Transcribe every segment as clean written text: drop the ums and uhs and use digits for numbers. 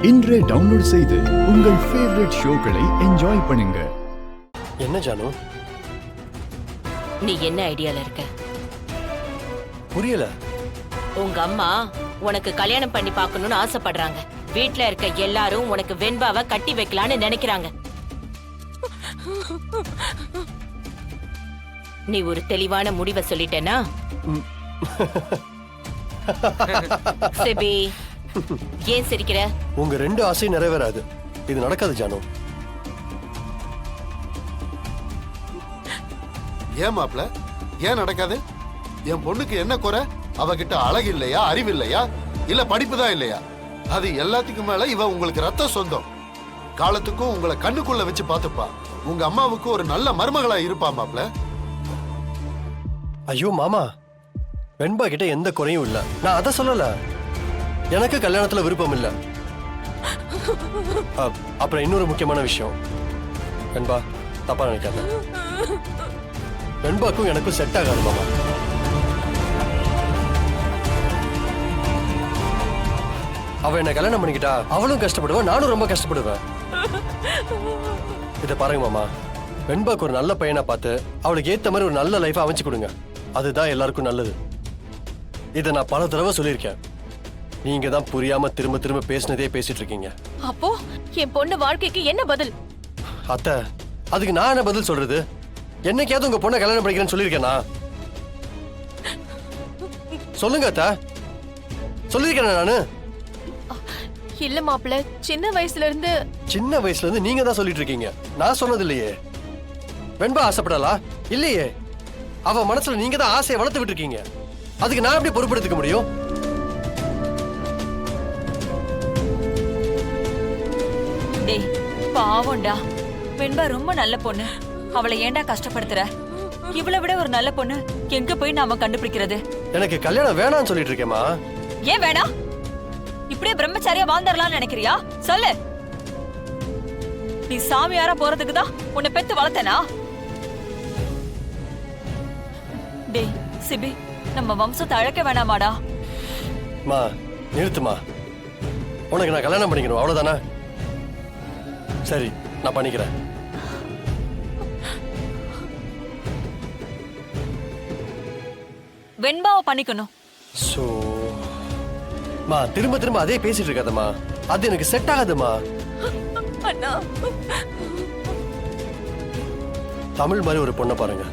இன்றே டவுன்லோட் செய்து உங்கள் ஃபேவரட் ஷோக்களை என்ஜாய் பண்ணுங்க. என்ன ஜானு, நீ என்ன ஐடியால இருக்க? புரியல. உங்க அம்மா உனக்கு கல்யாணம் பண்ணி பார்க்கணும்னு ஆசைப்படுறாங்க. வீட்ல இருக்க எல்லாரும் உனக்கு வெண்பாவை கட்டி வைக்கலான்னு நினைக்கிறாங்க. நீ ஒரு தெளிவான முடிவை சொல்லிட்டேனா? சிபி, ஏன் சிரிக்கிற? உங்க ரெண்டு ஆசையும் நிறைவேறாது. இது நடக்காது ஜானு. ஏன் மாப்ள, ஏன் நடக்காது? என் பொண்ணுக்கு என்ன குறை? அவகிட்ட அழகு இல்லையா, அறிவு இல்லையா, இல்ல படிப்பு தான் இல்லையா? அது எல்லாத்துக்கும் மேல இவ உங்களுக்கு ரத்த சொந்தம். காலத்துக்கும் உங்களை கண்ணுக்குள்ள வச்சு பாத்துப்பா. உங்க அம்மாவுக்கு ஒரு நல்ல மருமகளா இருப்பா மாப்ள. ஐயோ மாமா, வெண்பா கிட்ட எந்த குறையும் இல்ல. நான் அதை சொல்லல. எனக்கு கல்யாணத்துல விருப்பம் இல்ல. அப்புறம் இன்னொரு முக்கியமான விஷயம், வெண்பா தப்பா நினைக்காத. வெண்பாக்கும் எனக்கும் செட் ஆகாது மாமா. அவ என்ன கல்யாணம் பண்ணிக்கிட்டா அவளும் கஷ்டப்படுவா, நானும் ரொம்ப கஷ்டப்படுவேன். இத பாருங்க மாமா, வெண்பாக்கு ஒரு நல்ல பையனை பார்த்து அவளுக்கு ஏத்த மாதிரி ஒரு நல்ல லைஃப் அமைச்சு கொடுங்க. அதுதான் எல்லாருக்கும் நல்லது. இதை நான் பல தடவை சொல்லியிருக்கேன். நீங்க தான் புரியாம திரும்ப திரும்ப பேசினதே பேசிட்டு இருக்கீங்க. அப்போ என் பொண்ணு வாழ்க்கைக்கு என்ன பதில்? அத்தை, அதுக்கு நான் என்ன பதில் சொல்றது? என்னைக்காவது உங்க பொண்ணை கல்யாணம் பண்ணிக்கிறேன்னு சொல்லியிருக்கேனா? சொல்லுங்க அத்தை, சொல்லியிருக்கேன் நானு? இல்ல மாப்பிள்ள, சின்ன வயசுல இருந்து நீங்க தான் சொல்லிட்டு இருக்கீங்க. நான் சொன்னது இல்லையே. வெண்பா ஆசைப்படலா? இல்லையே. அவ மனசுல நீங்க தான் ஆசையை வளர்த்து விட்டு இருக்கீங்க. அதுக்கு நான் எப்படி பொறுப்பெடுத்துக்க முடியும்? டேய் பாவம்டா, வெண்பா ரொம்ப நல்ல பொண்ணு. அவளை ஏன்டா கஷ்டப்படுத்துற? இவளை விட ஒரு நல்ல பொண்ணு எங்க போய் நாம கண்டுபிடிக்கிறது? எனக்கு கல்யாணம் வேணாம்னு சொல்லிட்டு இருக்கேமா. ஏன் வேணாம்? இப்படியே பிரம்மச்சாரியா வாழ்ந்துடலாம்னு நினைக்கிறியா? சொல்லு. நீ சாமியாரா போறதுக்கு தான் உன்னை பெத்து வளர்த்தனா? டேய் சிபி, நம்ம வம்சத்தை அழைக்க வேணாமாடா? மா நிறுத்துமா. உனக்கு நான் கல்யாணம் பண்ணிக்கணும் அவ்வளவுதானே? சரி, நான் பண்ணிக்கிறேன். வெண்பாவை பண்ணிக்கணும். சோ மா, திரும்ப திரும்ப அதே பேசிட்டு இருக்காதம்மா. அது எனக்கு செட் ஆகாதுமா. அண்ணா, தமிழ் மாதிரி ஒரு பொண்ணை பாருங்க.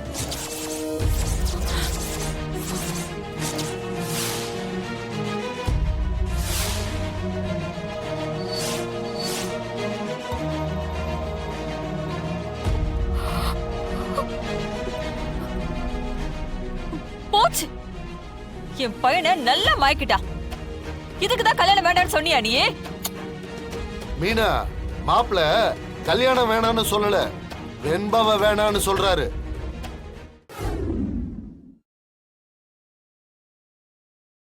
போச்சு, என் பையனை நல்லா மயக்கிட்டா. இதுக்குதான் கல்யாணம் வேண்டாம்னு சொன்னியா நீ? மீனா, மாப்ள கல்யாணம் வேணான்னு சொல்லல, வெண்பாவ வேணான்னு சொல்றாரு.